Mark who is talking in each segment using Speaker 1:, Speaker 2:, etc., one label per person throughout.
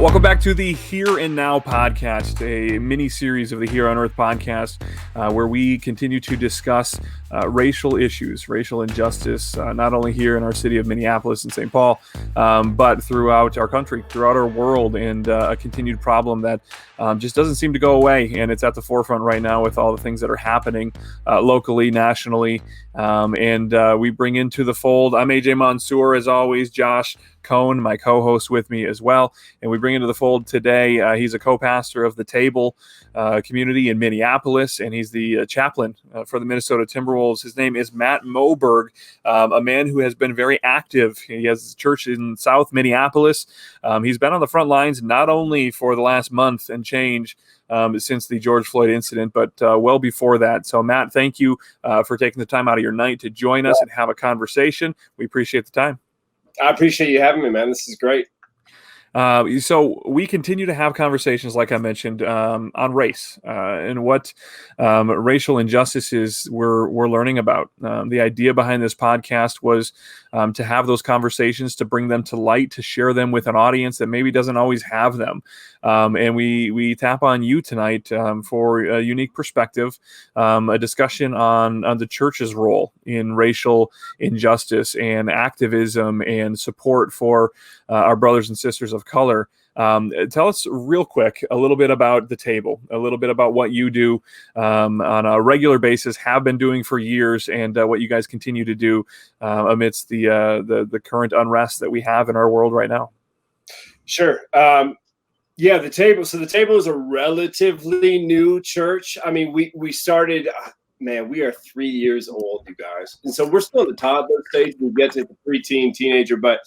Speaker 1: Welcome back to the Here and Now podcast, a mini-series of the Here on Earth podcast, where we continue to discuss racial issues, racial injustice, not only here in our city of Minneapolis and St. Paul, but throughout our country, throughout our world, and a continued problem that just doesn't seem to go away. And it's at the forefront right now with all the things that are happening locally, nationally, and we bring into the fold. I'm AJ Mansour, as always. Josh Cohn, my co-host, with me as well, and we bring into the fold today. He's a co-pastor of the Table community in Minneapolis, and he's the chaplain for the Minnesota Timberwolves. His name is Matt Moberg, a man who has been very active. He has a church in South Minneapolis. He's been on the front lines not only for the last month and change since the George Floyd incident, but well before that. So, Matt, thank you for taking the time out of your night to join us and have a conversation. We appreciate the time.
Speaker 2: I appreciate you having me, man. This is great.
Speaker 1: So we continue to have conversations, like I mentioned, on race and what racial injustices we're learning about. The idea behind this podcast was to have those conversations, to bring them to light, to share them with an audience that maybe doesn't always have them. And we tap on you tonight for a unique perspective, a discussion on the church's role in racial injustice and activism and support for our brothers and sisters of color. Tell us real quick a little bit about the Table, a little bit about what you do on a regular basis, have been doing for years, and what you guys continue to do amidst the current unrest that we have in our world right now.
Speaker 2: Sure. Yeah, the Table. So the Table is a relatively new church. I mean, we started. Man, we are 3 years old, you guys, and so we're still in the toddler stage. We get to the preteen, teenager, but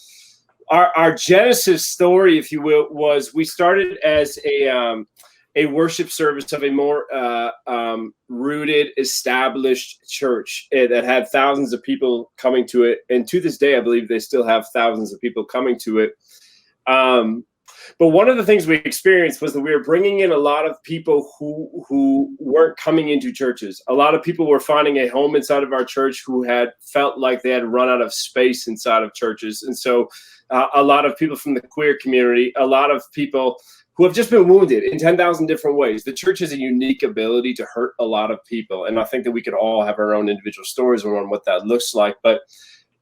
Speaker 2: our genesis story, if you will, was we started as a worship service of a more rooted, established church that had thousands of people coming to it. And to this day, I believe they still have thousands of people coming to it. But one of the things we experienced was that we were bringing in a lot of people who weren't coming into churches. A lot of people were finding a home inside of our church who had felt like they had run out of space inside of churches. And so a lot of people from the queer community, a lot of people who have just been wounded in 10,000 different ways. The church has a unique ability to hurt a lot of people. And I think that we could all have our own individual stories on what that looks like. But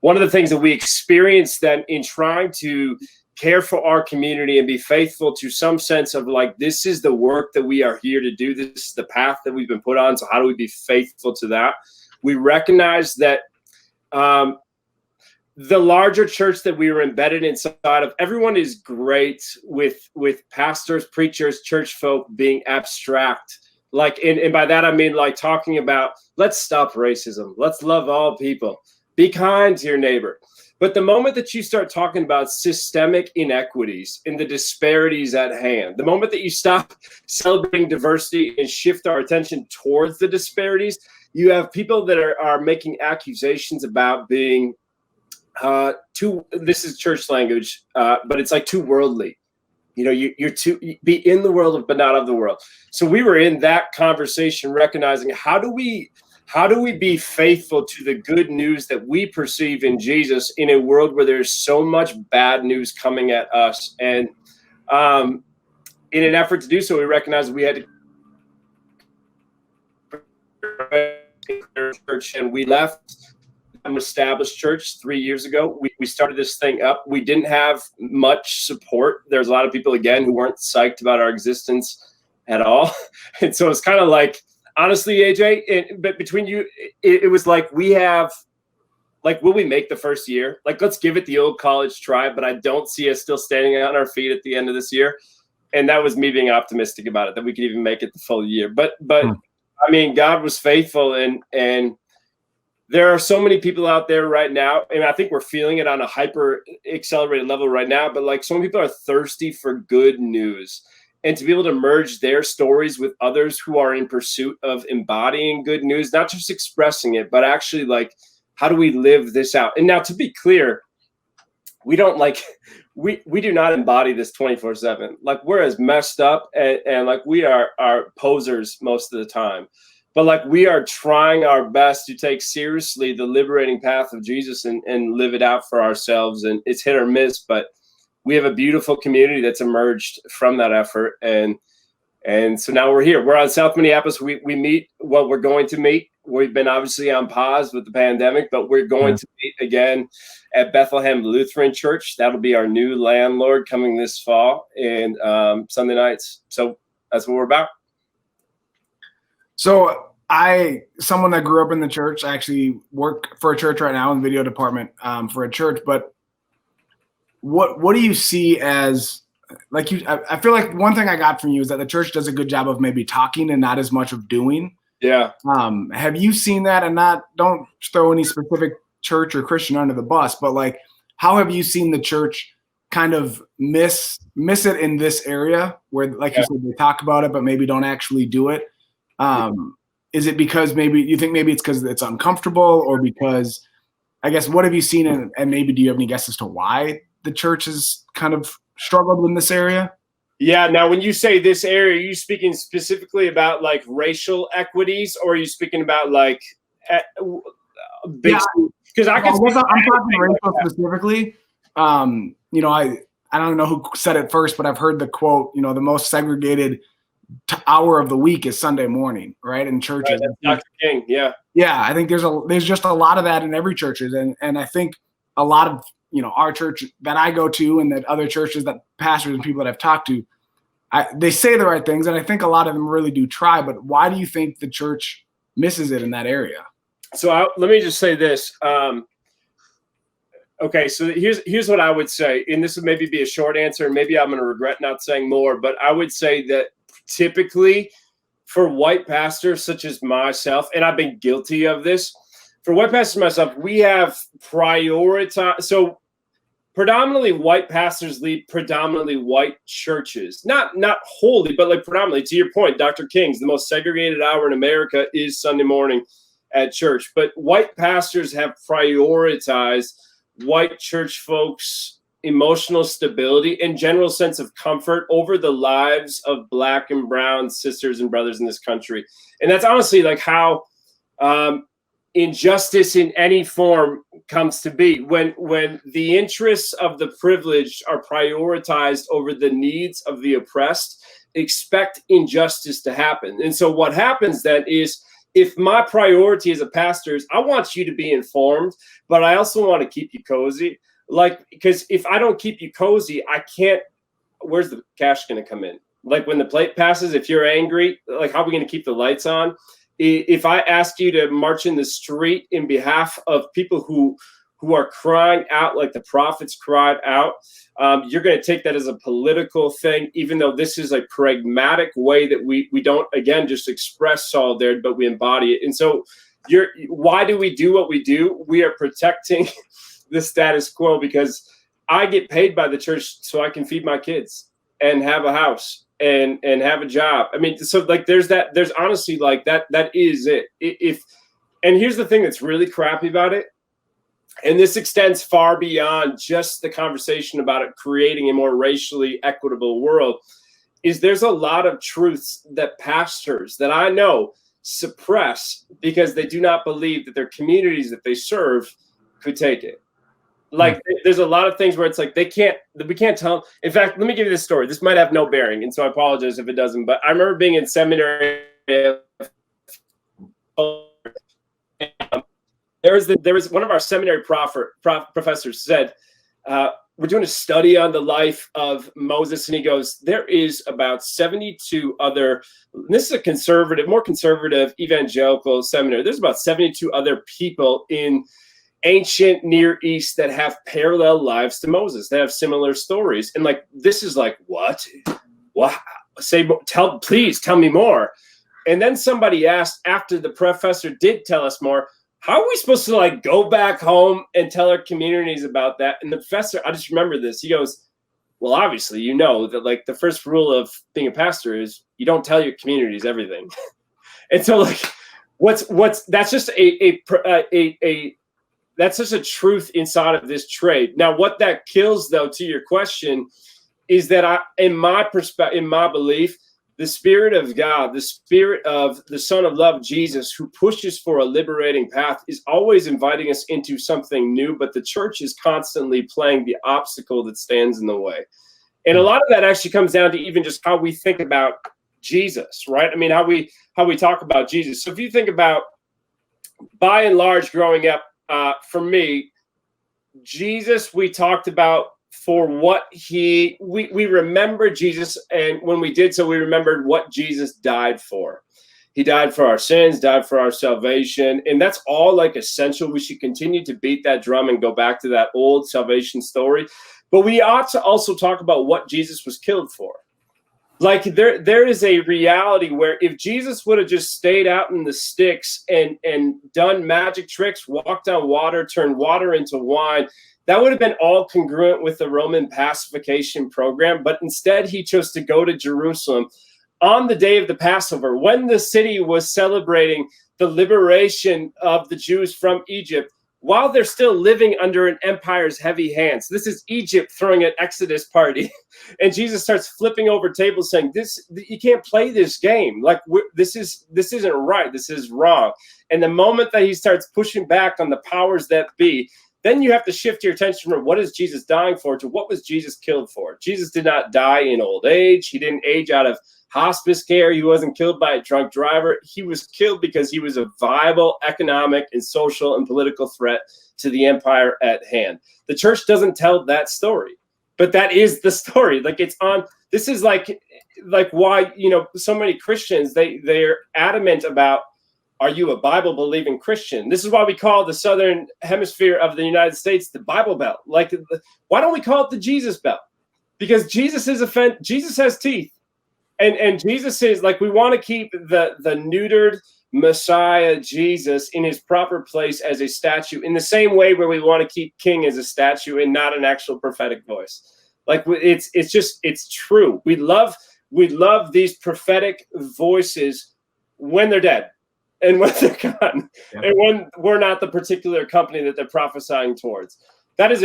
Speaker 2: one of the things that we experienced then in trying to care for our community and be faithful to some sense of like, this is the work that we are here to do. This is the path that we've been put on. So how do we be faithful to that? We recognize that the larger church that we were embedded inside of, everyone is great with pastors, preachers, church folk being abstract. Like, and by that, I mean, like talking about, let's stop racism. Let's love all people. Be kind to your neighbor. But the moment that you start talking about systemic inequities and the disparities at hand, the moment that you stop celebrating diversity and shift our attention towards the disparities, you have people that are making accusations about being this is church language, but it's like too worldly. You know, you're too be in the world, but not of the world. So we were in that conversation, recognizing how do we be faithful to the good news that we perceive in Jesus in a world where there's so much bad news coming at us. And in an effort to do so, we recognized we had to church, and we left an established church 3 years ago. We started this thing up. We didn't have much support. There's a lot of people, again, who weren't psyched about our existence at all. And so it's kind of like, honestly, AJ, but between you, it was like we have, like, will we make the first year? Like, let's give it the old college try, but I don't see us still standing on our feet at the end of this year. And that was me being optimistic about it, that we could even make it the full year. But I mean, God was faithful, and there are so many people out there right now, and I think we're feeling it on a hyper accelerated level right now, but like so many people are thirsty for good news, and to be able to merge their stories with others who are in pursuit of embodying good news, not just expressing it, but actually like, how do we live this out? And now, to be clear, we don't like, we do not embody this 24/7. Like, we're as messed up and like we are posers most of the time. But like, we are trying our best to take seriously the liberating path of Jesus and live it out for ourselves. And it's hit or miss, but we have a beautiful community that's emerged from that effort. And so now we're here. We're on South Minneapolis. We meet, well, we're going to meet. We've been obviously on pause with the pandemic, but we're going to meet again at Bethlehem Lutheran Church. That'll be our new landlord coming this fall, and Sunday nights. So that's what we're about.
Speaker 3: So someone that grew up in the church, I actually work for a church right now in the video department for a church. But what do you see as, like, I feel like one thing I got from you is that the church does a good job of maybe talking and not as much of doing.
Speaker 2: Yeah.
Speaker 3: Have you seen that? And don't throw any specific church or Christian under the bus, but like, how have you seen the church kind of miss it in this area where, like you said, they talk about it, but maybe don't actually do it? Is it because maybe you think maybe it's because it's uncomfortable, or because, I guess, what have you seen, and maybe do you have any guesses to why the church has kind of struggled in this area?
Speaker 2: Yeah. Now, when you say this area, are you speaking specifically about like racial equities, or are you speaking about like because I'm
Speaker 3: talking racial specifically. I don't know who said it first, but I've heard the quote, the most segregated hour of the week is Sunday morning, right? In churches.
Speaker 2: Right, that's Dr. King. Yeah.
Speaker 3: Yeah. I think there's just a lot of that in every churches. And I think a lot of, our church that I go to, and that other churches that pastors and people that I've talked to, they say the right things. And I think a lot of them really do try, but why do you think the church misses it in that area?
Speaker 2: So let me just say this. Okay, so here's what I would say, and this would maybe be a short answer, and maybe I'm going to regret not saying more, but I would say that typically for white pastors such as myself, and I've been guilty of this, for white pastors myself, we have prioritized. So predominantly white pastors lead predominantly white churches, not wholly, but like predominantly. To your point, Dr. King's, the most segregated hour in America is Sunday morning at church. But white pastors have prioritized white church folks' emotional stability and general sense of comfort over the lives of Black and brown sisters and brothers in this country. And that's honestly like how injustice in any form comes to be. When the interests of the privileged are prioritized over the needs of the oppressed, expect injustice to happen. And so what happens then is, if my priority as a pastor is I want you to be informed, but I also want to keep you cozy, like, because if I don't keep you cozy, I can't, where's the cash going to come in? Like when the plate passes, if you're angry, like how are we going to keep the lights on? If I asked you to march in the street in behalf of people who are crying out like the prophets cried out, you're going to take that as a political thing, even though this is a pragmatic way that we don't, again, just express solidarity, but we embody it. And so why do we do what we do? We are protecting the status quo because I get paid by the church so I can feed my kids and have a house and have a job. I mean, so like there's honestly like that is it. And here's the thing that's really crappy about it. And this extends far beyond just the conversation about it creating a more racially equitable world, is there's a lot of truths that pastors that I know suppress because they do not believe that their communities that they serve could take it. Like there's a lot of things where it's like we can't tell. In fact, let me give you this story. This might have no bearing, and so I apologize if it doesn't, but I remember being in seminary. There was one of our seminary professors said, we're doing a study on the life of Moses, and he goes, there is about 72 other, this is a more conservative evangelical seminary. There's about 72 other people in ancient Near East that have parallel lives to Moses, that have similar stories. And like, this is like, what? Please tell me more. And then somebody asked, after the professor did tell us more, how are we supposed to like go back home and tell our communities about that? And the professor, I just remember this. He goes, well, obviously, you know that like the first rule of being a pastor is you don't tell your communities everything. And so like, that's just that's just a truth inside of this trade. Now, what that kills though, to your question, is that in my belief, the Spirit of God, the Spirit of the Son of Love, Jesus, who pushes for a liberating path, is always inviting us into something new, but the church is constantly playing the obstacle that stands in the way. And a lot of that actually comes down to even just how we think about Jesus, right? I mean, how we talk about Jesus. So if you think about, by and large, growing up, for me, Jesus, we talked about for what we remember Jesus, and when we did so, we remembered what Jesus died for. He died for our sins, died for our salvation, and that's all like essential. We should continue to beat that drum and go back to that old salvation story. But we ought to also talk about what Jesus was killed for. Like there is a reality where if Jesus would have just stayed out in the sticks and done magic tricks, walked on water, turned water into wine, that would have been all congruent with the Roman pacification program. But instead, he chose to go to Jerusalem on the day of the Passover, when the city was celebrating the liberation of the Jews from Egypt, while they're still living under an empire's heavy hands. This is Egypt throwing an Exodus party. And Jesus starts flipping over tables saying, you can't play this game. Like, this isn't right. This is wrong. And the moment that he starts pushing back on the powers that be, then you have to shift your attention from what is Jesus dying for to what was Jesus killed for. Jesus did not die in old age. He didn't age out of hospice care. He wasn't killed by a drunk driver. He was killed because he was a viable economic and social and political threat to the empire at hand. The church doesn't tell that story, but that is the story. Like, it's on. This is like why, so many Christians, they're adamant about, are you a Bible believing Christian? This is why we call the southern hemisphere of the United States the Bible Belt. Like, why don't we call it the Jesus Belt? Because Jesus has teeth. And Jesus is like, we want to keep the neutered Messiah Jesus in his proper place as a statue, in the same way where we want to keep King as a statue and not an actual prophetic voice. Like, it's true. We love these prophetic voices when they're dead and when they're gone, and when we're not the particular company that they're prophesying towards. That is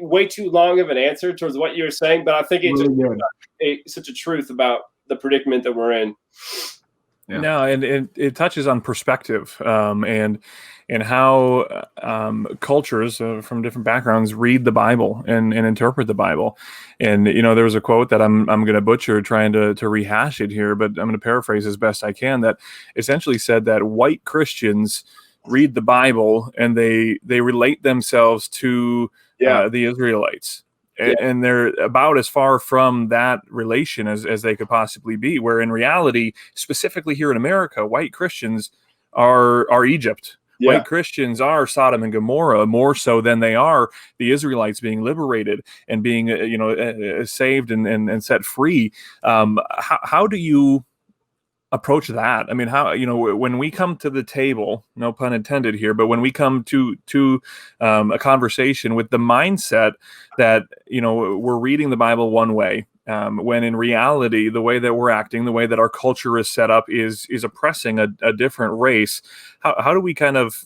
Speaker 2: way too long of an answer towards what you're saying, but I think it's really such a truth about the predicament that we're in.
Speaker 1: Yeah. No, and it touches on perspective, and how cultures from different backgrounds read the Bible and interpret the Bible. And there was a quote that I'm going to butcher, trying to rehash it here, but I'm going to paraphrase as best I can, that essentially said that white Christians read the Bible and they relate themselves to the Israelites. And they're about as far from that relation as they could possibly be, where in reality, specifically here in America, white Christians are Egypt. Yeah. White Christians are Sodom and Gomorrah, more so than they are the Israelites being liberated and being saved and set free. How do you approach that? I mean, how, when we come to the table, no pun intended here, but when we come to a conversation with the mindset that, we're reading the Bible one way, when in reality, the way that we're acting, the way that our culture is set up is oppressing a different race. How do we kind of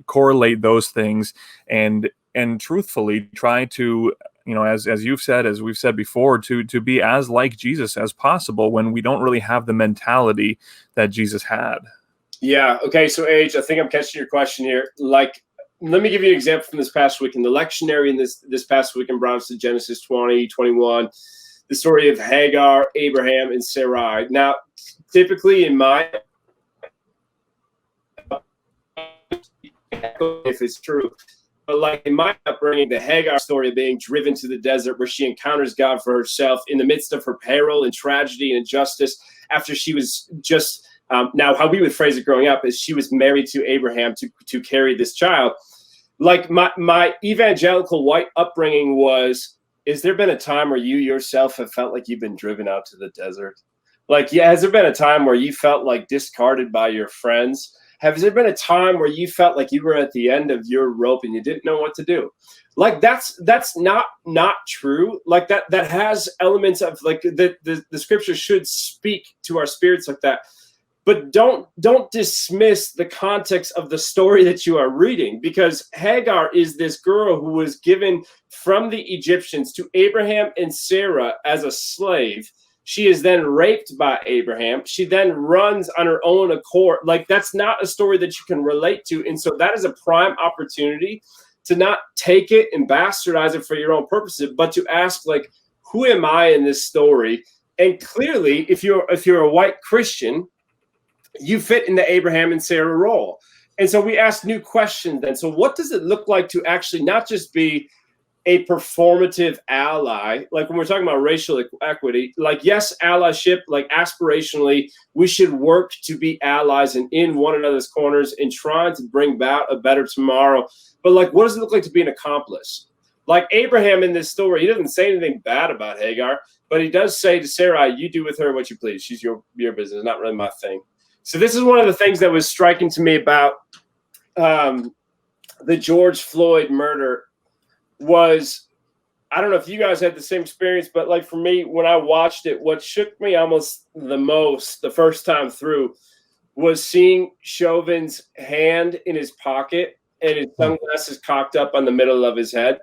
Speaker 1: correlate those things and truthfully try to, as you've said, as we've said before, to be as like Jesus as possible when we don't really have the mentality that Jesus had? Yeah.
Speaker 2: Okay. So, Age, I think I'm catching your question here. Like, let me give you an example from this past week. In the lectionary in this past week, brought us to Genesis 20, 21, the story of Hagar, Abraham, and Sarai. Now, typically in my, if it's true, but like in my upbringing, the Hagar story of being driven to the desert where she encounters God for herself in the midst of her peril and tragedy and injustice, after she was just, now how we would phrase it growing up is she was married to Abraham to carry this child. Like my evangelical white upbringing was, has there been a time where you yourself have felt like you've been driven out to the desert? Like, has there been a time where you felt like discarded by your friends? Has there been a time where you felt like you were at the end of your rope and you didn't know what to do? Like, that's not true. Like, that has elements of, like, the scripture should speak to our spirits like that. But don't dismiss the context of the story that you are reading, because Hagar is this girl who was given from the Egyptians to Abraham and Sarah as a slave. She is then raped by Abraham. She then runs on her own accord. Like, that's not a story that you can relate to. And so that is a prime opportunity to not take it and bastardize it for your own purposes, but to ask, like, who am I in this story? And clearly, if you're a white Christian, you fit in the Abraham and Sarah role. And so we ask new questions then. So what does it look like to actually not just be a performative ally? Like when we're talking about racial equity, like, yes, allyship, like aspirationally, we should work to be allies and in one another's corners and trying to bring about a better tomorrow. But like, what does it look like to be an accomplice? Like Abraham in this story, he doesn't say anything bad about Hagar, but he does say to Sarai, you do with her what you please. She's your business, not really my thing. So this is one of the things that was striking to me about the George Floyd murder was, I don't know if you guys had the same experience, but like for me, when I watched it, what shook me almost the most the first time through was seeing Chauvin's hand in his pocket and his sunglasses cocked up on the middle of his head,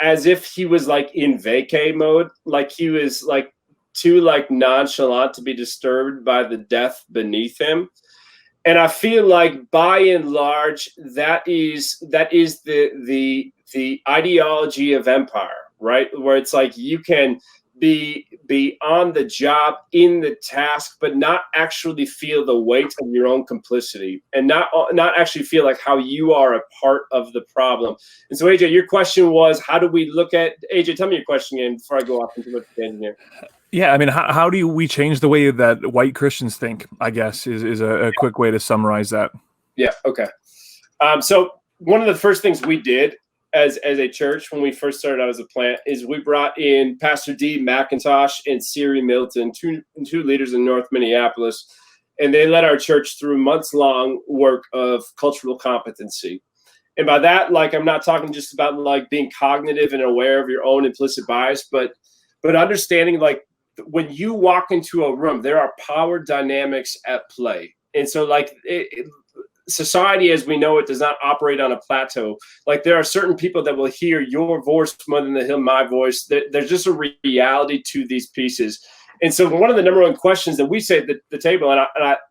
Speaker 2: as if he was like in vacay mode, like he was like too like nonchalant to be disturbed by the death beneath him. And I feel like by and large, that is the ideology of empire, right? Where it's like you can be on the job, in the task, but not actually feel the weight of your own complicity and not actually feel like how you are a part of the problem. And so, AJ, your question was, how do we look at, AJ, tell me your question again before I go off into the tangent here.
Speaker 1: Yeah, I mean, how do we change the way that white Christians think, I guess, is a quick way to summarize that.
Speaker 2: Yeah, okay. So one of the first things we did as a church when we first started out as a plant is we brought in Pastor D. McIntosh and Siri Milton, two leaders in North Minneapolis, and they led our church through months-long work of cultural competency. And by that, like, I'm not talking just about like being cognitive and aware of your own implicit bias, but understanding like when you walk into a room, there are power dynamics at play. And so like society as we know it does not operate on a plateau. Like there are certain people that will hear your voice more than they hear my voice. There's just a reality to these pieces. And so one of the number one questions that we say at the table, and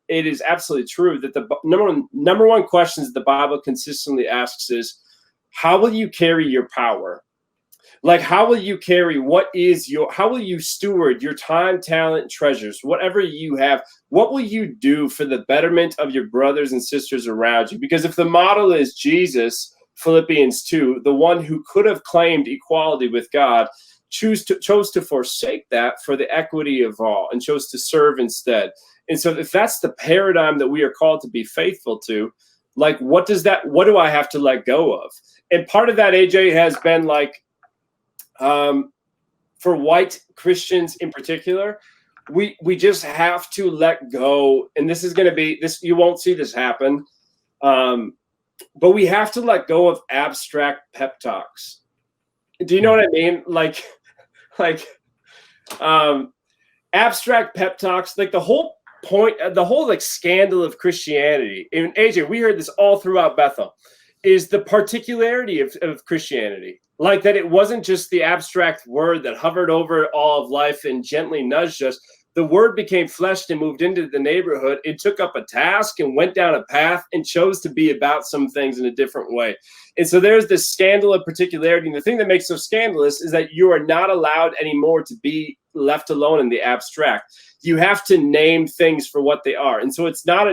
Speaker 2: it is absolutely true, that the number one questions the Bible consistently asks is, how will you carry your power? Like, how will you carry how will you steward your time, talent, treasures, whatever you have? What will you do for the betterment of your brothers and sisters around you? Because if the model is Jesus, Philippians 2, the one who could have claimed equality with God, chose to forsake that for the equity of all and chose to serve instead. And so if that's the paradigm that we are called to be faithful to, like, what do I have to let go of? And part of that, AJ, has been like, for white Christians in particular, we just have to let go. And this is going to be this, you won't see this happen. But we have to let go of abstract pep talks. Do you know what I mean? Like abstract pep talks, like the whole point, the whole like scandal of Christianity. And AJ, we heard this all throughout Bethel, is the particularity of Christianity. Like that it wasn't just the abstract word that hovered over all of life and gently nudged us. The word became fleshed and moved into the neighborhood. It took up a task and went down a path and chose to be about some things in a different way. And so there's this scandal of particularity. And the thing that makes it so scandalous is that you are not allowed anymore to be left alone in the abstract. You have to name things for what they are. And so it's not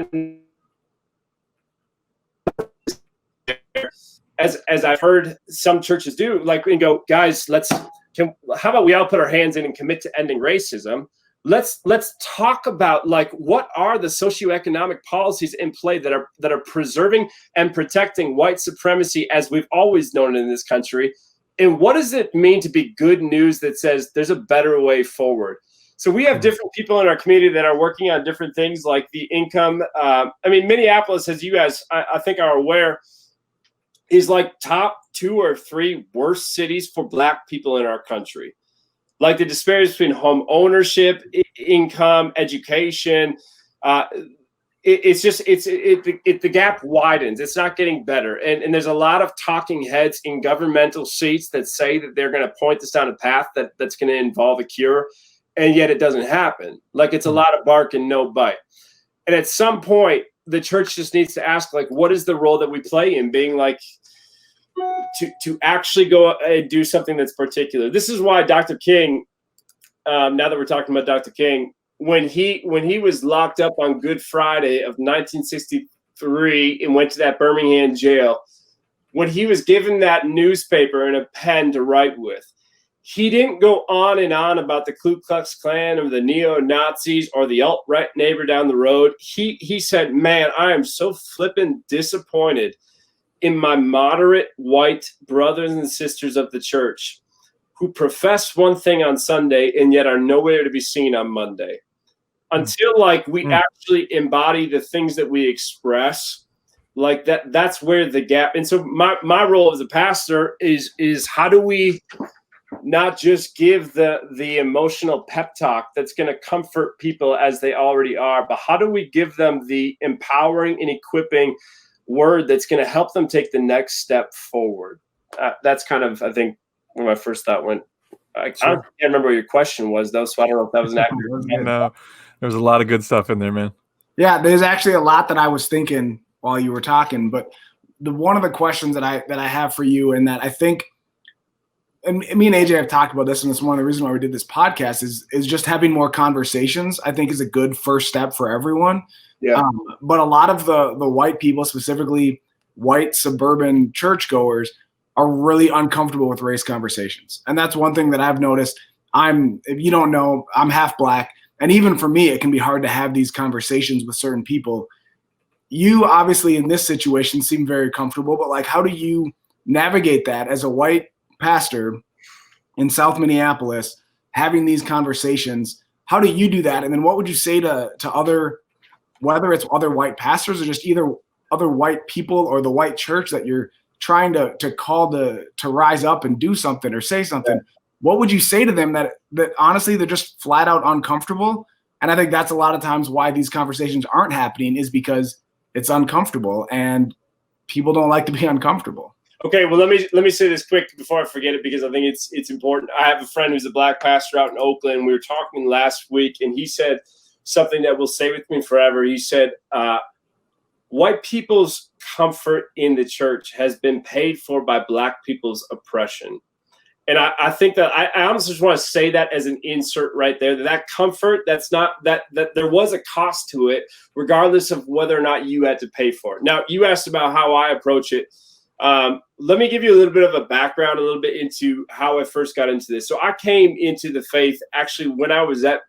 Speaker 2: as I've heard some churches do, like, and go, guys, how about we all put our hands in and commit to ending racism? Let's talk about like what are the socioeconomic policies in play that are preserving and protecting white supremacy as we've always known it in this country, and what does it mean to be good news that says there's a better way forward? So we have different people in our community that are working on different things like the income. I mean, Minneapolis, as you guys I think are aware, is like top 2 or 3 worst cities for Black people in our country. Like the disparities between home ownership, income, education, the gap widens. It's not getting better. And there's a lot of talking heads in governmental seats that say that they're going to point us down a path that's going to involve a cure. and yet it doesn't happen. Like, it's a lot of bark and no bite. And at some point, the church just needs to ask, like, what is the role that we play in being like, to actually go and do something that's particular. This is why Dr. King, now that we're talking about Dr. King, when he was locked up on Good Friday of 1963 and went to that Birmingham jail, when he was given that newspaper and a pen to write with, he didn't go on and on about the Ku Klux Klan or the neo-Nazis or the alt-right neighbor down the road. He said, man, I am so flippin' disappointed in my moderate white brothers and sisters of the church who profess one thing on Sunday and yet are nowhere to be seen on Monday. Until like we actually embody the things that we express, like that's where the gap. And so my role as a pastor is how do we not just give the emotional pep talk that's going to comfort people as they already are, but how do we give them the empowering and equipping word that's going to help them take the next step forward? That's kind of, I think, where my first thought went. I can't remember what your question was, though, so I don't know if that was an accurate.
Speaker 1: No, there was a lot of good stuff in there, man. Yeah,
Speaker 3: there's actually a lot that I was thinking while you were talking, but one of the questions that I have for you, and that I think, and me and AJ have talked about this, and it's one of the reasons why we did this podcast, is just having more conversations, I think, is a good first step for everyone.
Speaker 2: Yeah.
Speaker 3: But a lot of the white people, specifically white suburban churchgoers, are really uncomfortable with race conversations. And that's one thing that I've noticed. If you don't know, I'm half black. And even for me, it can be hard to have these conversations with certain people. You obviously in this situation seem very comfortable, but like, how do you navigate that as a white pastor in South Minneapolis, having these conversations? How do you do that? And then what would you say to other, whether it's other white pastors or just either other white people or the white church that you're trying to call to rise up and do something or say something? What would you say to them that honestly they're just flat out uncomfortable? And I think that's a lot of times why these conversations aren't happening, is because it's uncomfortable and people don't like to be uncomfortable.
Speaker 2: Okay, well, let me say this quick before I forget it, because I think it's important. I have a friend who's a black pastor out in Oakland. We were talking last week, and he said something that will stay with me forever. He said, white people's comfort in the church has been paid for by black people's oppression. And I think that I honestly just want to say that as an insert right there, that comfort, that's not that there was a cost to it, regardless of whether or not you had to pay for it. Now, you asked about how I approach it. Let me give you a little bit of a background, a little bit into how I first got into this. So I came into the faith actually when I was at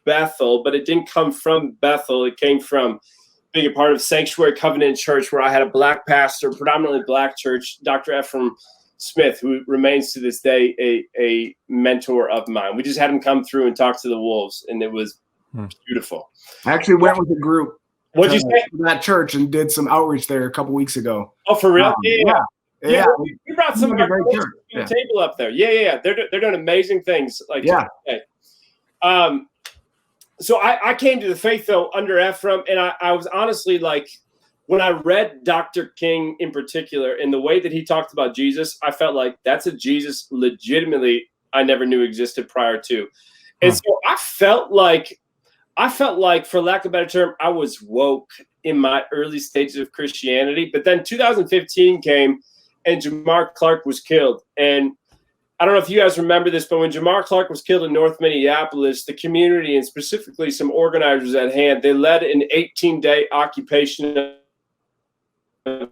Speaker 2: Bethel, but it didn't come from Bethel. It came from being a part of Sanctuary Covenant Church, where I had a black pastor, predominantly black church, Dr. Ephraim Smith, who remains to this day a mentor of mine. We just had him come through and talk to the Wolves, and it was beautiful.
Speaker 3: I actually went with a group.
Speaker 2: What'd you say?
Speaker 3: To that church and did some outreach there a couple weeks ago.
Speaker 2: Oh, for real?
Speaker 3: Yeah.
Speaker 2: We brought some of our table up there. Yeah. They're doing amazing things. So I came to the faith, though, under Ephraim, and I was honestly like, when I read Dr. King in particular and the way that he talked about Jesus, I felt like that's a Jesus legitimately I never knew existed prior to. And so I felt like, for lack of a better term, I was woke in my early stages of Christianity. But then 2015 came and Jamar Clark was killed. And I don't know if you guys remember this, but when Jamar Clark was killed in North Minneapolis, the community, and specifically some organizers at hand, they led an 18-day occupation of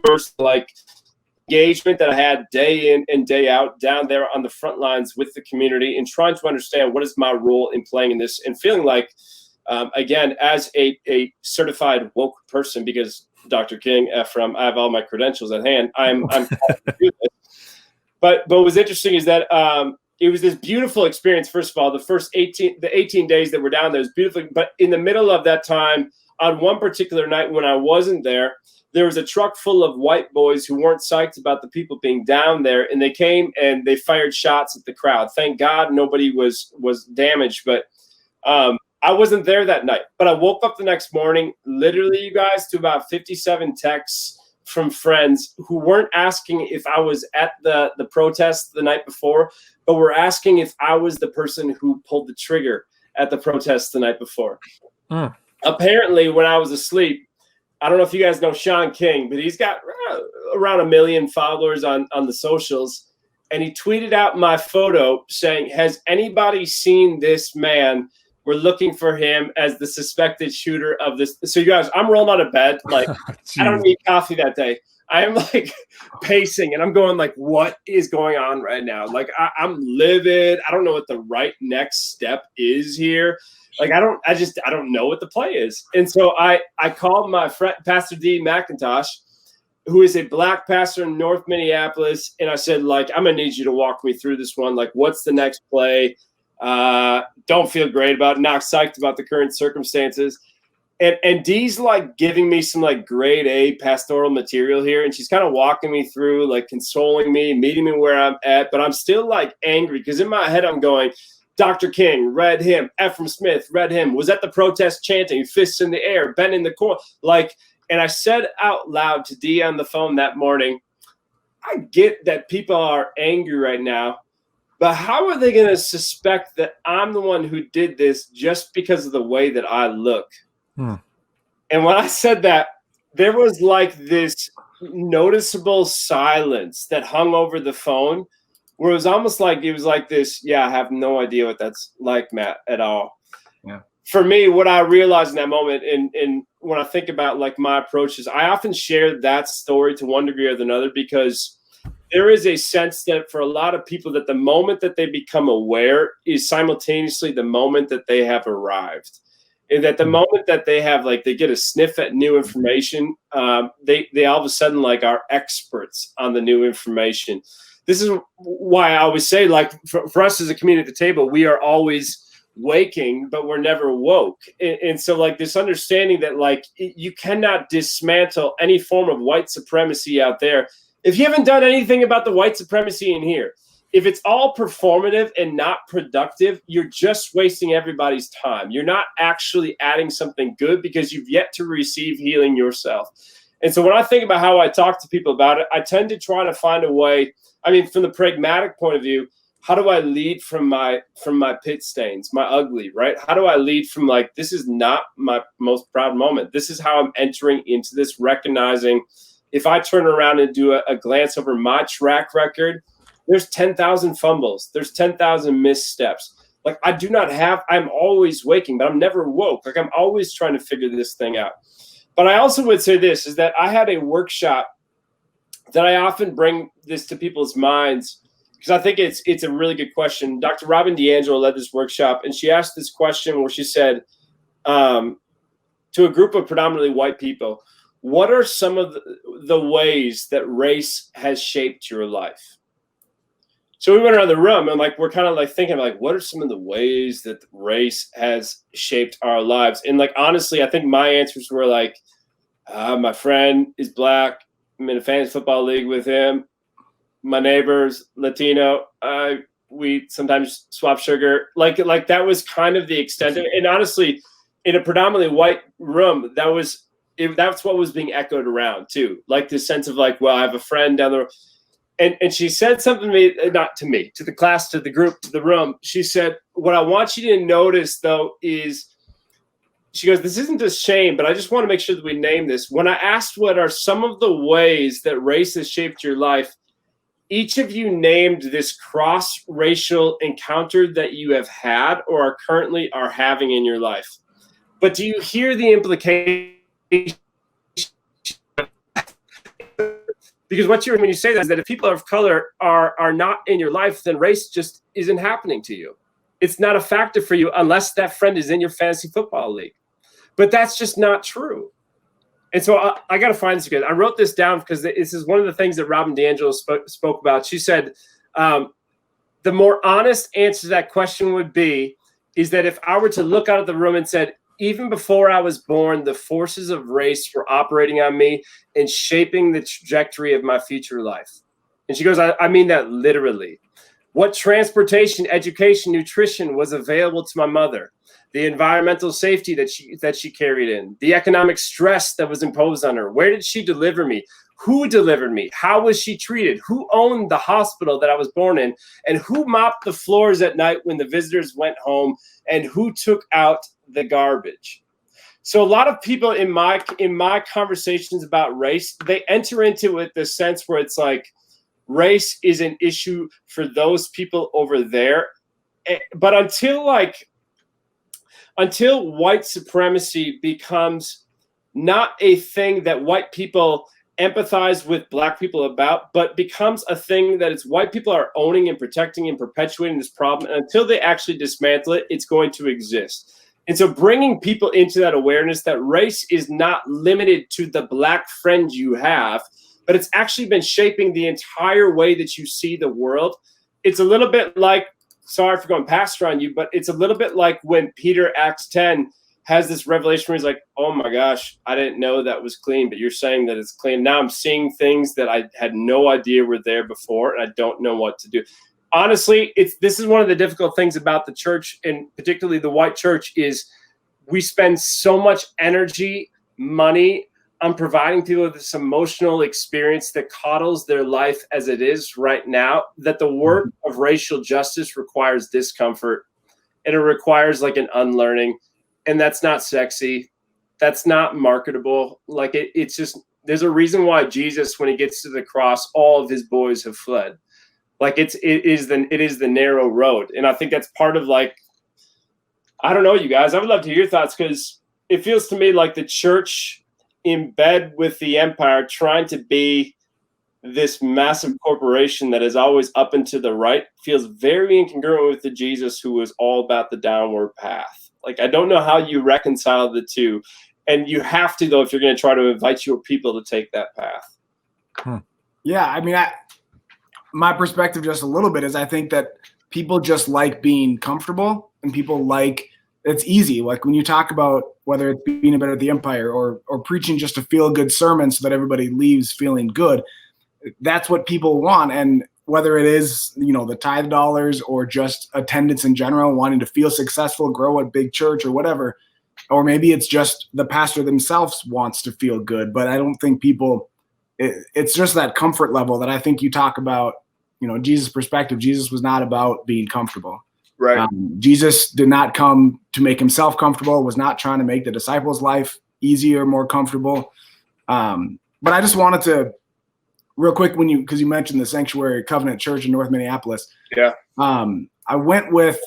Speaker 2: first engagement that I had day in and day out down there on the front lines with the community, and trying to understand what is my role in playing in this, and feeling like, again, as a certified woke person, because Dr. King, Ephraim, I have all my credentials at hand. I'm to do this. But what was interesting is that it was this beautiful experience. First of all, the 18 days that we're down there was beautiful. But in the middle of that time, on one particular night when I wasn't there, there was a truck full of white boys who weren't psyched about the people being down there, and they came and they fired shots at the crowd. Thank God nobody was damaged, but I wasn't there that night. But I woke up the next morning, literally, you guys, to about 57 texts from friends who weren't asking if I was at the protest the night before, but were asking if I was the person who pulled the trigger at the protest the night before. Apparently, when I was asleep, I don't know if you guys know Sean King, but he's got around 1 million followers on the socials. And he tweeted out my photo saying, "Has anybody seen this man? We're looking for him as the suspected shooter of this." So you guys, I'm rolling out of bed. Like, I don't need coffee that day. I am like pacing and I'm going like, what is going on right now? Like, I'm livid. I don't know what the right next step is here. Like, I don't know what the play is. And so I called my friend, Pastor D. McIntosh, who is a black pastor in North Minneapolis. And I said, like, I'm going to need you to walk me through this one. Like, what's the next play? Don't feel great about it, not psyched about the current circumstances. And Dee's like giving me some like grade A pastoral material here. And she's kind of walking me through, like consoling me, meeting me where I'm at. But I'm still like angry because in my head I'm going, Dr. King, read him. Ephraim Smith, read him. Was at the protest chanting, fists in the air, bending the corner. Like, and I said out loud to Dee on the phone that morning, I get that people are angry right now, but how are they going to suspect that I'm the one who did this just because of the way that I look? And when I said that, there was like this noticeable silence that hung over the phone where it was almost like it was like this, yeah, I have no idea what that's like, Matt, at all.
Speaker 3: Yeah.
Speaker 2: For me, what I realized in that moment, and when I think about like my approaches, I often share that story to one degree or another because there is a sense that for a lot of people that the moment that they become aware is simultaneously the moment that they have arrived. And that the moment that they have, like, they get a sniff at new information, they all of a sudden, like, are experts on the new information. This is why I always say, like, for us as a community at the table, we are always waking, but we're never woke. And so, like, this understanding that, like, you cannot dismantle any form of white supremacy out there. If you haven't done anything about the white supremacy in here, if it's all performative and not productive, you're just wasting everybody's time. You're not actually adding something good because you've yet to receive healing yourself. And so when I think about how I talk to people about it, I tend to try to find a way. I mean, from the pragmatic point of view, how do I lead from my pit stains, my ugly, right? How do I lead from like, this is not my most proud moment. This is how I'm entering into this, recognizing if I turn around and do a glance over my track record, there's 10,000 fumbles. There's 10,000 missteps. Like I'm always waking, but I'm never woke. Like I'm always trying to figure this thing out. But I also would say this is that I had a workshop that I often bring this to people's minds because I think it's a really good question. Dr. Robin DiAngelo led this workshop and she asked this question where she said to a group of predominantly white people, what are some of the ways that race has shaped your life? So we went around the room and like we're kind of like thinking like, what are some of the ways that race has shaped our lives? And like honestly, I think my answers were like, my friend is black. I'm in a fantasy football league with him. My neighbor's Latino. We sometimes swap sugar. Like that was kind of the extent of it. And honestly, in a predominantly white room, that's what was being echoed around too. Like this sense of like, well, I have a friend down the road. And she said something to me, not to me, to the class, to the group, to the room. She said, what I want you to notice, though, is she goes, this isn't a shame, but I just want to make sure that we name this. When I asked what are some of the ways that race has shaped your life, each of you named this cross-racial encounter that you have had or are currently are having in your life. But do you hear the implication? Because when you say that is that if people of color are not in your life, then race just isn't happening to you. It's not a factor for you unless that friend is in your fantasy football league. But that's just not true. And so I got to find this again. I wrote this down because this is one of the things that Robin DiAngelo spoke about. She said, the more honest answer to that question would be, is that if I were to look out of the room and said, even before I was born, the forces of race were operating on me and shaping the trajectory of my future life. And she goes, I mean that literally. What transportation, education, nutrition was available to my mother, the environmental safety that she carried in, the economic stress that was imposed on her. Where did she deliver me? Who delivered me? How was she treated? Who owned the hospital that I was born in? And who mopped the floors at night when the visitors went home? And who took out the garbage? So a lot of people in my conversations about race, they enter into it the sense where it's like race is an issue for those people over there. But until white supremacy becomes not a thing that white people empathize with black people about, but becomes a thing that it's white people are owning and protecting and perpetuating this problem. And until they actually dismantle it, it's going to exist. And so bringing people into that awareness that race is not limited to the black friend you have, but it's actually been shaping the entire way that you see the world. It's a little bit like, sorry for going pastor on you, but it's a little bit like when Peter, Acts 10, has this revelation where he's like, oh my gosh, I didn't know that was clean, but you're saying that it's clean. Now I'm seeing things that I had no idea were there before, and I don't know what to do. Honestly, this is one of the difficult things about the church, and particularly the white church, is we spend so much energy, money on providing people with this emotional experience that coddles their life as it is right now, that the work of racial justice requires discomfort, and it requires like an unlearning. And that's not sexy. That's not marketable. Like it's just, there's a reason why Jesus, when he gets to the cross, all of his boys have fled. Like it is the narrow road. And I think that's part of like, I don't know, you guys, I would love to hear your thoughts, because it feels to me like the church in bed with the empire, trying to be this massive corporation that is always up and to the right, feels very incongruent with the Jesus who was all about the downward path. Like, I don't know how you reconcile the two. And you have to, though, if you're going to try to invite your people to take that path.
Speaker 3: Yeah, I mean, my perspective just a little bit is I think that people just like being comfortable, and people like, it's easy. Like when you talk about whether it's being a bit of the empire or preaching just a feel good sermon so that everybody leaves feeling good, that's what people want. And whether it is, the tithe dollars or just attendance in general, wanting to feel successful, grow a big church or whatever, or maybe it's just the pastor themselves wants to feel good. But I don't think people, it's just that comfort level that I think you talk about, Jesus' perspective. Jesus was not about being comfortable.
Speaker 2: Right.
Speaker 3: Jesus did not come to make himself comfortable, was not trying to make the disciples' life easier, more comfortable. But I just wanted to, real quick, because you mentioned the Sanctuary Covenant Church in North Minneapolis.
Speaker 2: Yeah.
Speaker 3: I went with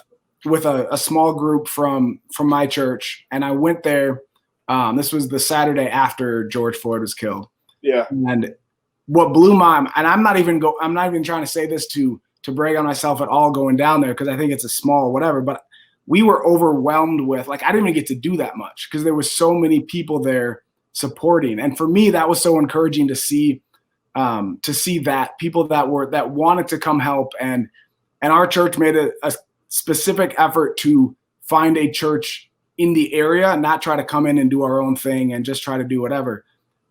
Speaker 3: a small group from my church, and I went there. This was the Saturday after George Floyd was killed.
Speaker 2: Yeah.
Speaker 3: And what blew my, and I'm not even trying to say this to brag on myself at all going down there, because I think it's a small whatever, but we were overwhelmed with, like, I didn't even get to do that much because there was so many people there supporting. And for me, that was so encouraging to see that people that wanted to come help. And our church made a specific effort to find a church in the area, not try to come in and do our own thing and just try to do whatever.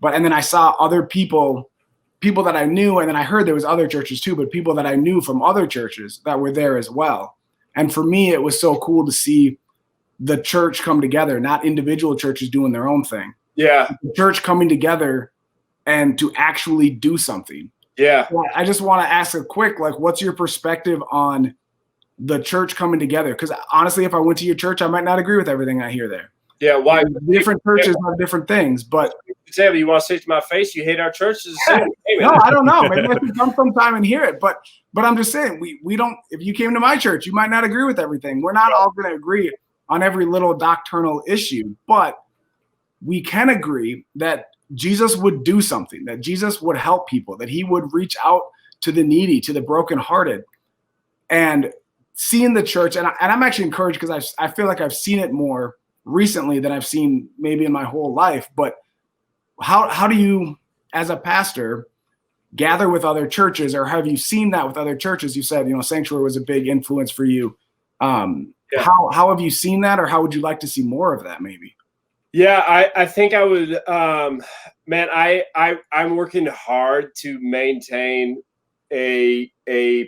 Speaker 3: And then I saw other people that I knew, and then I heard there was other churches too, but people that I knew from other churches that were there as well. And for me, it was so cool to see the church come together, not individual churches doing their own thing.
Speaker 2: Yeah.
Speaker 3: The church coming together and to actually do something.
Speaker 2: Yeah.
Speaker 3: I just want to ask a quick, what's your perspective on the church coming together? Because honestly, if I went to your church, I might not agree with everything I hear there.
Speaker 2: Yeah. Why?
Speaker 3: Different churches have different things, but
Speaker 2: you want to say to my face, you hate our church?
Speaker 3: No, I don't know. Maybe I should come sometime and hear it. But I'm just saying, we don't. If you came to my church, you might not agree with everything. We're not all going to agree on every little doctrinal issue, but we can agree that Jesus would do something, that Jesus would help people, that he would reach out to the needy, to the brokenhearted. And seeing the church, and I'm actually encouraged because I feel like I've seen it more recently than I've seen maybe in my whole life. But how do you, as a pastor, gather with other churches, or have you seen that with other churches? You said, Sanctuary was a big influence for you. How have you seen that, or how would you like to see more of that maybe?
Speaker 2: Yeah, I think I would, man, I'm working hard to maintain a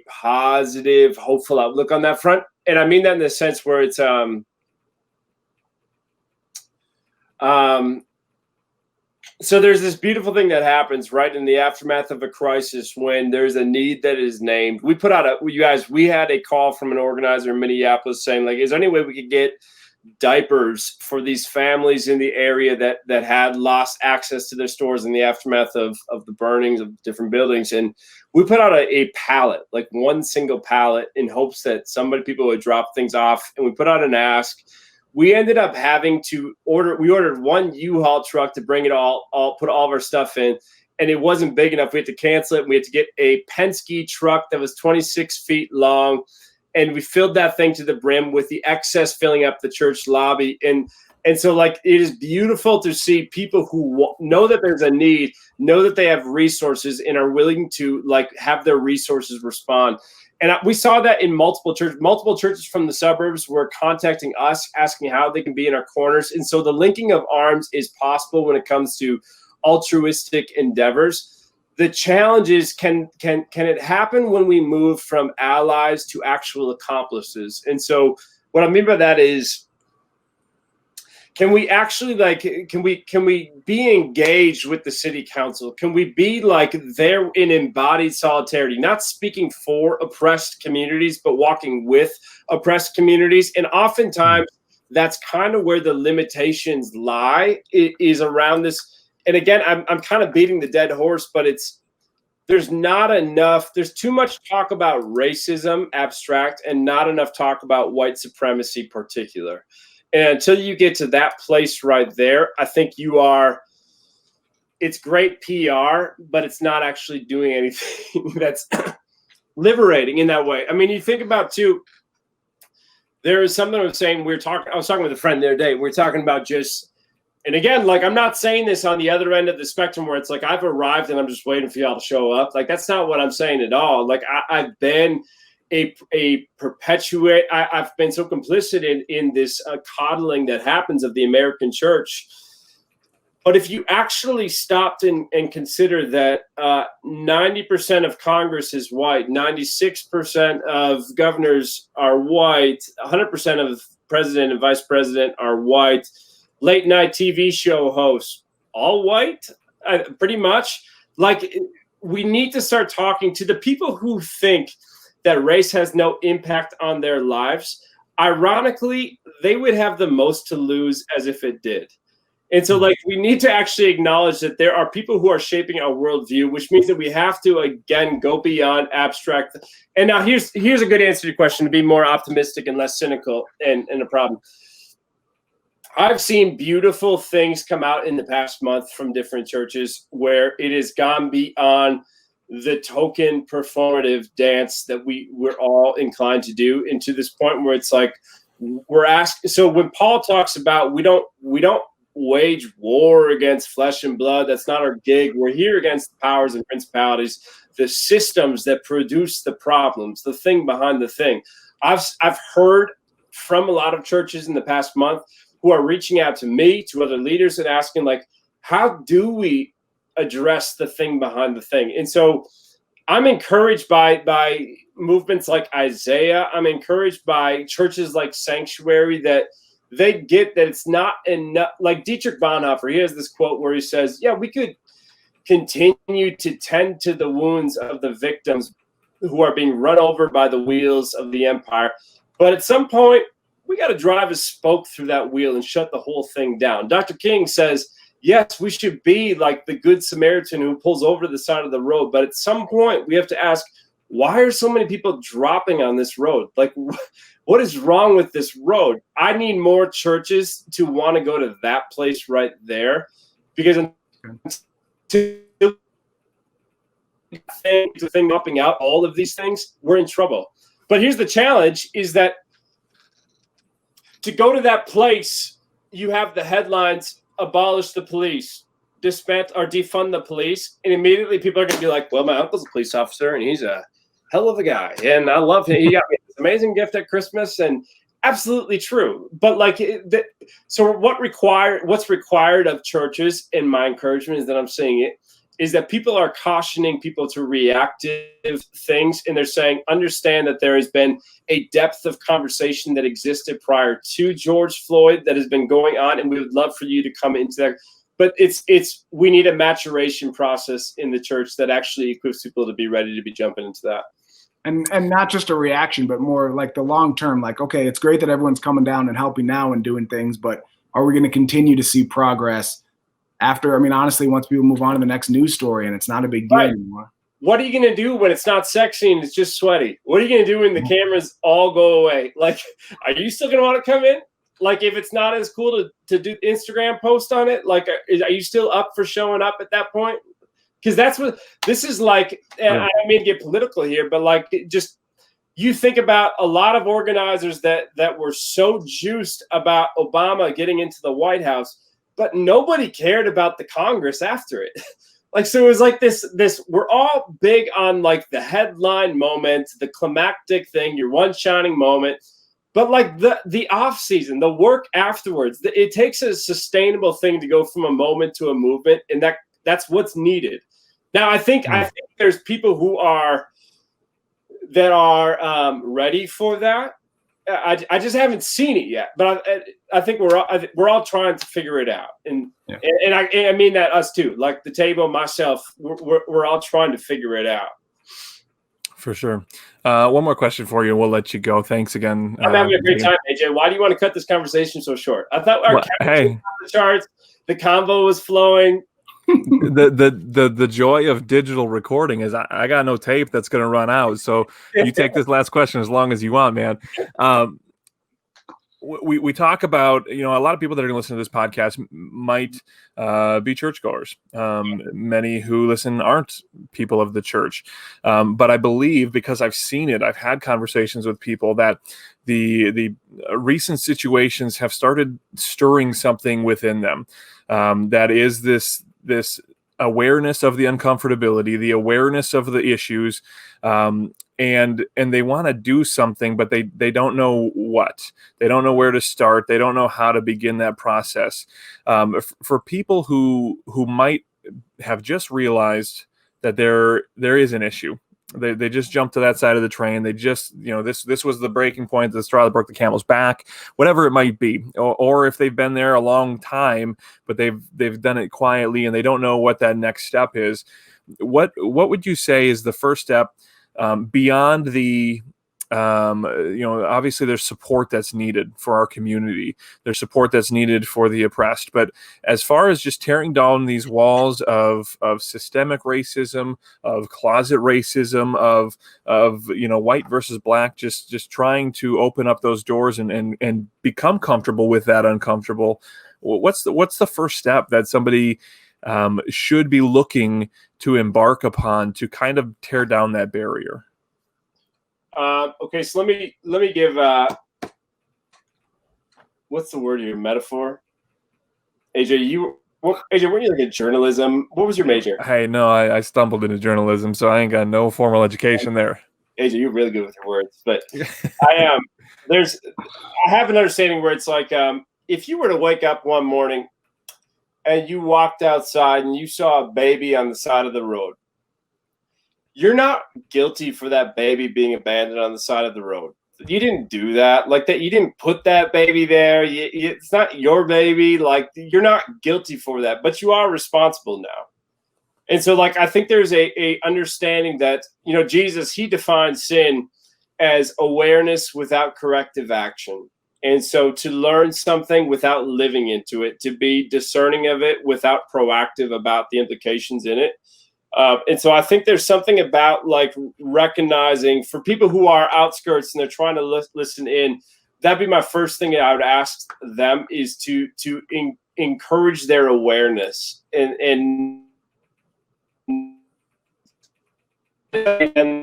Speaker 2: positive, hopeful outlook on that front. And I mean that in the sense where it's, So there's this beautiful thing that happens right in the aftermath of a crisis when there's a need that is named. We put out we had a call from an organizer in Minneapolis saying, like, is there any way we could get diapers for these families in the area that had lost access to their stores in the aftermath of the burnings of different buildings? And we put out a pallet, like one single pallet, in hopes that people would drop things off. And we put out an ask. We ended up having to we ordered one U-Haul truck to bring it put all of our stuff in. And it wasn't big enough. We had to cancel it. We had to get a Penske truck that was 26 feet long. And we filled that thing to the brim with the excess filling up the church lobby. And so, like, it is beautiful to see people who know that there's a need, know that they have resources, and are willing to, like, have their resources respond. And we saw that in multiple churches. Multiple churches from the suburbs were contacting us, asking how they can be in our corners. And so the linking of arms is possible when it comes to altruistic endeavors. The challenge is, can it happen when we move from allies to actual accomplices? And so what I mean by that is, can we actually, like, can we be engaged with the city council? Can we be, like, there in embodied solidarity, not speaking for oppressed communities, but walking with oppressed communities? And oftentimes that's kind of where the limitations lie, is around this. And again, I'm kind of beating the dead horse, but there's too much talk about racism abstract and not enough talk about white supremacy particular. And until you get to that place right there, I think it's great PR, but it's not actually doing anything that's liberating in that way. I mean, you think about too, there is something I was saying, I was talking with a friend the other day, we were talking about and again, like, I'm not saying this on the other end of the spectrum where it's like, I've arrived and I'm just waiting for y'all to show up. Like, that's not what I'm saying at all. Like, I've been I've been so complicit in this coddling that happens of the American church. But if you actually stopped and consider that 90% of Congress is white, 96% of governors are white, 100% of president and vice president are white, late night TV show hosts, all white, pretty much. Like, we need to start talking to the people who think that race has no impact on their lives. Ironically, they would have the most to lose as if it did. And so, like, we need to actually acknowledge that there are people who are shaping our worldview, which means that we have to, again, go beyond abstract. And now here's a good answer to your question, to be more optimistic and less cynical and a problem. I've seen beautiful things come out in the past month from different churches where it has gone beyond the token performative dance that we're all inclined to do, into this point where it's like, we're asking. So when Paul talks about we don't wage war against flesh and blood, that's not our gig. We're here against the powers and principalities, the systems that produce the problems, the thing behind the thing. I've heard from a lot of churches in the past month who are reaching out to me, to other leaders, and asking, like, how do we address the thing behind the thing? And so I'm encouraged by movements like Isaiah. I'm encouraged by churches like Sanctuary, that they get that it's not enough. Like Dietrich Bonhoeffer, he has this quote where he says, yeah, we could continue to tend to the wounds of the victims who are being run over by the wheels of the empire, but at some point we got to drive a spoke through that wheel and shut the whole thing down. Dr. King says, yes, we should be like the Good Samaritan who pulls over to the side of the road. But at some point, we have to ask, why are so many people dropping on this road? Like, what is wrong with this road? I need more churches to want to go to that place right there, because the thing mapping out all of these things, we're in trouble. But here's the challenge, is that to go to that place, you have the headlines, abolish the police, defund the police, and immediately people are going to be like, well, my uncle's a police officer and he's a hell of a guy and I love him. He got me this amazing gift at Christmas, and absolutely true. But like, so what's required of churches, and my encouragement is that I'm seeing it, is that people are cautioning people to reactive things. And they're saying, understand that there has been a depth of conversation that existed prior to George Floyd that has been going on. And we would love for you to come into that. but we need a maturation process in the church that actually equips people to be ready to be jumping into that.
Speaker 3: And not just a reaction, but more like the long term, like, okay, it's great that everyone's coming down and helping now and doing things, but are we going to continue to see progress after? I mean, honestly, once people move on to the next news story and it's not a big deal anymore.
Speaker 2: What are you going to do when it's not sexy and it's just sweaty? What are you going to do when the cameras all go away? Like, are you still going to want to come in? Like, if it's not as cool to do Instagram post on it, like, are you still up for showing up at that point? Because that's what this is like. And I don't mean to get political here, but like, just you think about a lot of organizers that were so juiced about Obama getting into the White House, but nobody cared about the Congress after it. Like, so it was like this, we're all big on like the headline moment, the climactic thing, your one shining moment. But like the off season, the work afterwards, it takes a sustainable thing to go from a moment to a movement. And that's what's needed. Now, I think there's people who are ready for that. I just haven't seen it yet, but I think we're all trying to figure it out, and I mean that us too, like the table, myself, we're all trying to figure it out.
Speaker 1: For sure. One more question for you, and we'll let you go. Thanks again.
Speaker 2: I'm having a great time, AJ. Why do you want to cut this conversation so short? I thought our on the charts, the convo was flowing.
Speaker 1: The joy of digital recording is I got no tape that's going to run out. So you take this last question as long as you want, man. We talk about, a lot of people that are going to listen to this podcast might be churchgoers. Many who listen aren't people of the church. But I believe, because I've seen it, I've had conversations with people that the recent situations have started stirring something within them. That is this awareness of the uncomfortability, the awareness of the issues, and they want to do something, but they don't know what. They don't know where to start. They don't know how to begin that process. For people who might have just realized that there is an issue. They just jumped to that side of the train. They just, this was the breaking point, the straw that broke the camel's back, whatever it might be. Or if they've been there a long time, but they've done it quietly and they don't know what that next step is. What would you say is the first step beyond the, obviously there's support that's needed for our community. There's support that's needed for the oppressed. But as far as just tearing down these walls of systemic racism, of closet racism, of white versus black, just trying to open up those doors and become comfortable with that uncomfortable. What's the first step that somebody should be looking to embark upon to kind of tear down that barrier?
Speaker 2: Okay, so let me give what's the word here? Metaphor. AJ, weren't you like in journalism? What was your major?
Speaker 1: Hey, no, I stumbled into journalism, so I ain't got no formal education there.
Speaker 2: AJ, you're really good with your words, but I have an understanding where it's like if you were to wake up one morning and you walked outside and you saw a baby on the side of the road, you're not guilty for that baby being abandoned on the side of the road. You didn't do that. Like that, you didn't put that baby there. It's not your baby. Like, you're not guilty for that, but you are responsible now. And so, like, I think there's a understanding that, Jesus, he defined sin as awareness without corrective action. And so to learn something without living into it, to be discerning of it without proactive about the implications in it. And so I think there's something about like recognizing for people who are outskirts and they're trying to listen in, that'd be my first thing that I would ask them is to encourage their awareness and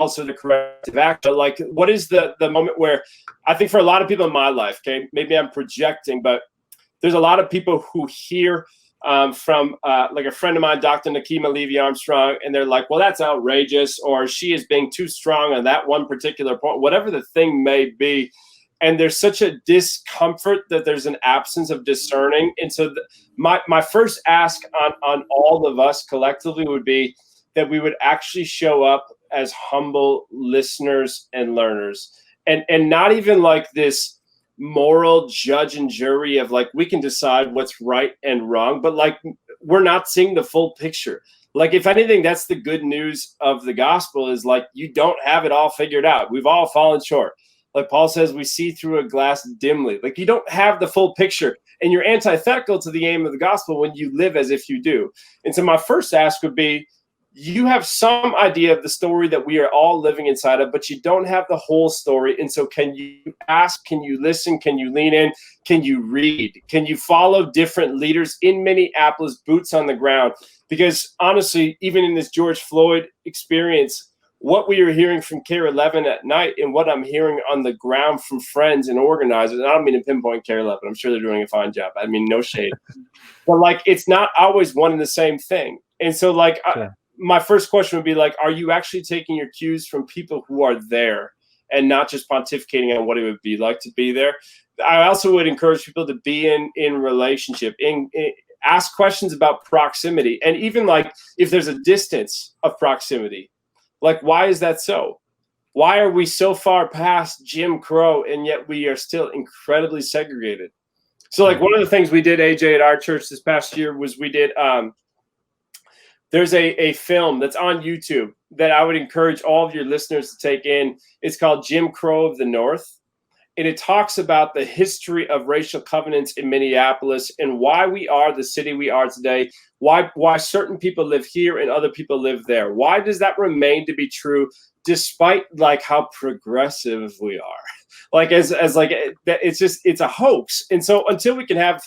Speaker 2: also the corrective action. Like, what is the moment where I think for a lot of people in my life, okay, maybe I'm projecting, but there's a lot of people who hear from like a friend of mine, Dr. Nakima Levy-Armstrong, and they're like, well, that's outrageous, or she is being too strong on that one particular point, whatever the thing may be. And there's such a discomfort that there's an absence of discerning. And so my first ask on all of us collectively would be that we would actually show up as humble listeners and learners, and not even like this moral judge and jury of like, we can decide what's right and wrong, but like we're not seeing the full picture. Like, if anything, that's the good news of the gospel, is like, you don't have it all figured out. We've all fallen short. Like Paul says, we see through a glass dimly. Like, you don't have the full picture, and you're antithetical to the aim of the gospel when you live as if you do. And so my first ask would be, you have some idea of the story that we are all living inside of, but you don't have the whole story. And so can you ask, can you listen, can you lean in, can you read, can you follow different leaders in Minneapolis, boots on the ground? Because honestly, even in this George Floyd experience, what we are hearing from KARE 11 at night and what I'm hearing on the ground from friends and organizers, and I don't mean to pinpoint KARE 11, I'm sure they're doing a fine job. I mean, no shade. But like, it's not always one and the same thing. And so like, sure. My first question would be like, are you actually taking your cues from people who are there and not just pontificating on what it would be like to be there? I also would encourage people to be in relationship, ask questions about proximity. And even like, if there's a distance of proximity, like, why is that so? Why are we so far past Jim Crow and yet we are still incredibly segregated? So like, one of the things we did, AJ, at our church this past year was we did, there's a film that's on YouTube that I would encourage all of your listeners to take in. It's called Jim Crow of the North. And it talks about the history of racial covenants in Minneapolis and why we are the city we are today, why certain people live here and other people live there. Why does that remain to be true despite like how progressive we are? Like as like, it's a hoax. And so until we can have,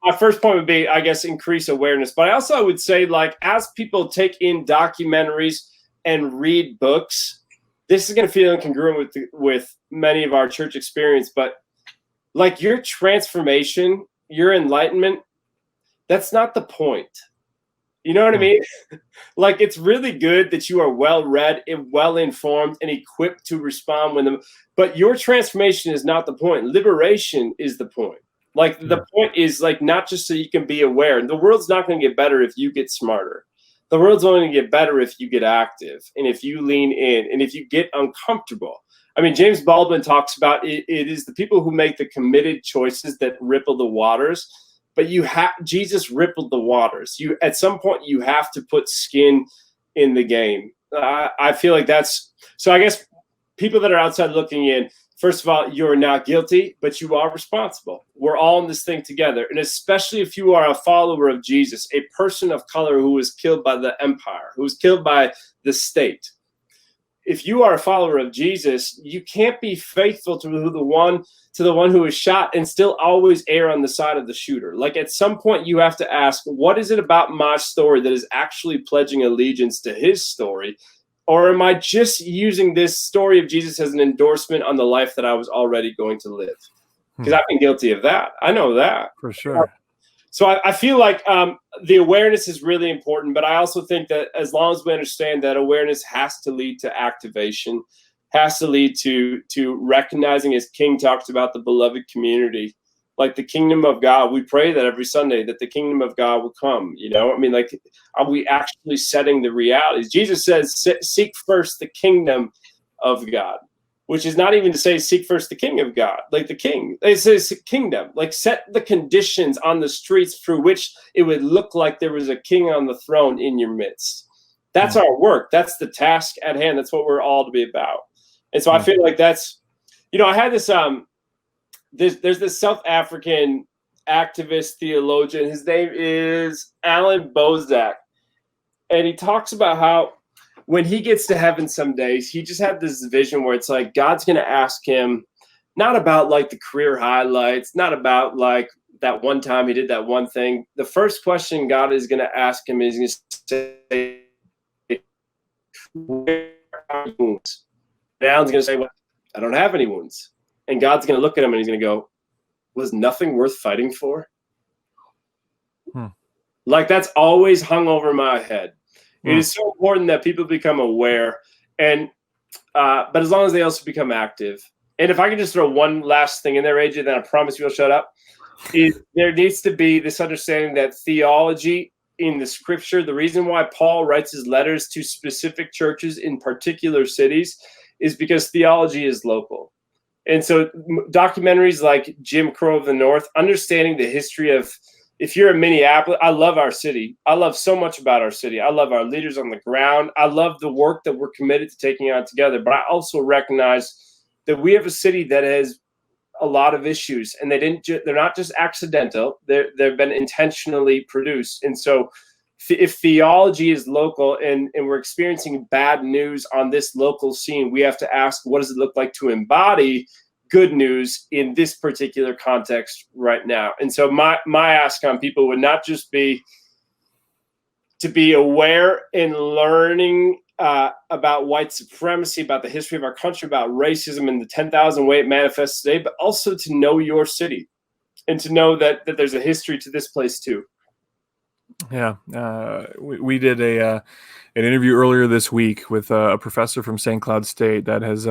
Speaker 2: my first point would be, I guess, increase awareness. But I also would say, like, as people take in documentaries and read books, this is going to feel incongruent with many of our church experience. But like, your transformation, your enlightenment, that's not the point. You know what I mean? Like, it's really good that you are well-read and well-informed and equipped to respond when them. But your transformation is not the point. Liberation is the point. Like, the point is, like, not just so you can be aware. The world's not going to get better if you get smarter. The world's only going to get better if you get active and if you lean in and if you get uncomfortable. I mean, James Baldwin talks about it is the people who make the committed choices that ripple the waters. But Jesus rippled the waters. You, at some point, you have to put skin in the game. I feel like that's so. I guess people that are outside looking in, first of all, you're not guilty, but you are responsible. We're all in this thing together. And especially if you are a follower of Jesus, a person of color who was killed by the empire, who was killed by the state. If you are a follower of Jesus, you can't be faithful to the one who was shot and still always err on the side of the shooter. Like, at some point you have to ask, what is it about my story that is actually pledging allegiance to his story? Or am I just using this story of Jesus as an endorsement on the life that I was already going to live? Because I've been guilty of that. I know that.
Speaker 1: For sure.
Speaker 2: So I feel like the awareness is really important, but I also think that as long as we understand that awareness has to lead to activation, has to lead to recognizing, as King talked about, the beloved community, like the kingdom of God. We pray that every Sunday that the kingdom of God will come. You know, I mean, like, are we actually setting the realities? Jesus says, seek first the kingdom of God, which is not even to say seek first the king of God, like the king. It says kingdom, like set the conditions on the streets through which it would look like there was a king on the throne in your midst. That's our work. That's the task at hand. That's what we're all to be about. And so I feel like that's, you know, I had this, there's this South African activist theologian. His name is Alan Bozak. And he talks about how when he gets to heaven some days, he just had this vision where it's like God's going to ask him not about like the career highlights, not about like that one time he did that one thing. The first question God is going to ask him is going to say, where are your wounds? And Alan's going to say, well, I don't have any wounds. And God's going to look at him and he's going to go, was nothing worth fighting for? Like, that's always hung over my head. It is so important that people become aware, and but as long as they also become active. And if I can just throw one last thing in there, AJ, then I promise you'll shut up. Is there needs to be this understanding that theology in the scripture, the reason why Paul writes his letters to specific churches in particular cities is because theology is local. And so documentaries like Jim Crow of the North, understanding the history of if you're in Minneapolis, I love our city. I love so much about our city. I love our leaders on the ground. I love the work that we're committed to taking on together. But I also recognize that we have a city that has a lot of issues, and they're not just accidental. They've been intentionally produced. And so if theology is local and we're experiencing bad news on this local scene, we have to ask, what does it look like to embody good news in this particular context right now? And so my ask on people would not just be to be aware and learning about white supremacy, about the history of our country, about racism and the 10,000 way it manifests today, but also to know your city and to know that there's a history to this place too.
Speaker 1: Yeah, we did an interview earlier this week with a professor from St. Cloud State that has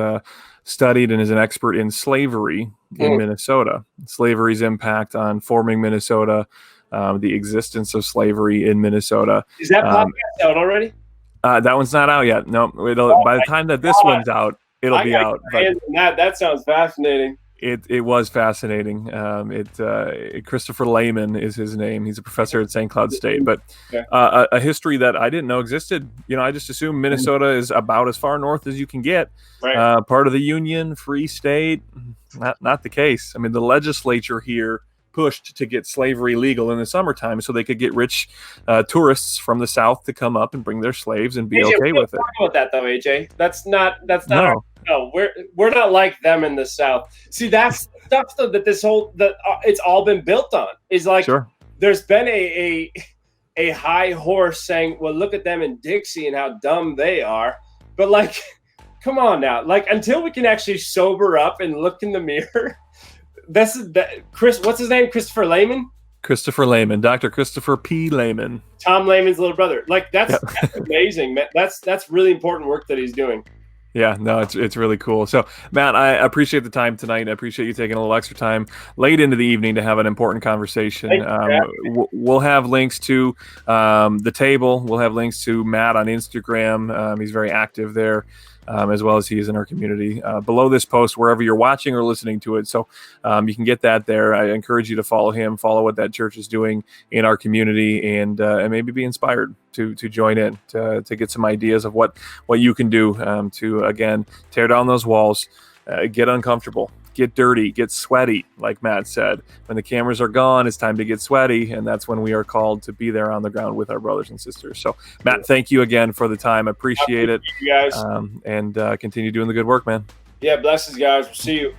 Speaker 1: studied and is an expert in slavery in Minnesota, slavery's impact on forming Minnesota, the existence of slavery in Minnesota.
Speaker 2: Is that podcast out already?
Speaker 1: That one's not out yet. No, by the time that this one's out, it'll be out. But
Speaker 2: that sounds fascinating.
Speaker 1: It was fascinating. Christopher Lehman is his name. He's a professor at St. Cloud State, but a history that I didn't know existed. I just assumed Minnesota is about as far north as you can get. Right. Part of the Union, free state. Not the case. I mean, the legislature here pushed to get slavery legal in the summertime so they could get rich tourists from the South to come up and bring their slaves and be
Speaker 2: AJ,
Speaker 1: okay with it.
Speaker 2: Talk about that though, AJ. That's not.
Speaker 1: No.
Speaker 2: No, we're not like them in the South. See, that's stuff though that it's all been built on. Is like There's been a high horse saying, well, look at them in Dixie and how dumb they are. But like, come on now. Like, until we can actually sober up and look in the mirror. Chris, what's his name? Christopher Lehman?
Speaker 1: Christopher Lehman, Dr. Christopher P. Lehman.
Speaker 2: Tom Lehman's little brother. Like, that's amazing, man. That's really important work that he's doing.
Speaker 1: Yeah, no, it's really cool. So, Matt, I appreciate the time tonight. I appreciate you taking a little extra time late into the evening to have an important conversation. We'll have links to the table. We'll have links to Matt on Instagram. He's very active there, as well as he is in our community. Below this post, wherever you're watching or listening to it. So you can get that there. I encourage you to follow him, follow what that church is doing in our community, and maybe be inspired to join in, to get some ideas of what you can do to, again, tear down those walls, get uncomfortable, get dirty, get sweaty, like Matt said. When the cameras are gone, it's time to get sweaty, and that's when we are called to be there on the ground with our brothers and sisters. So, Matt, thank you again for the time. I appreciate it.
Speaker 2: You guys.
Speaker 1: And continue doing the good work, man.
Speaker 2: Yeah, blessings, guys. We'll see you.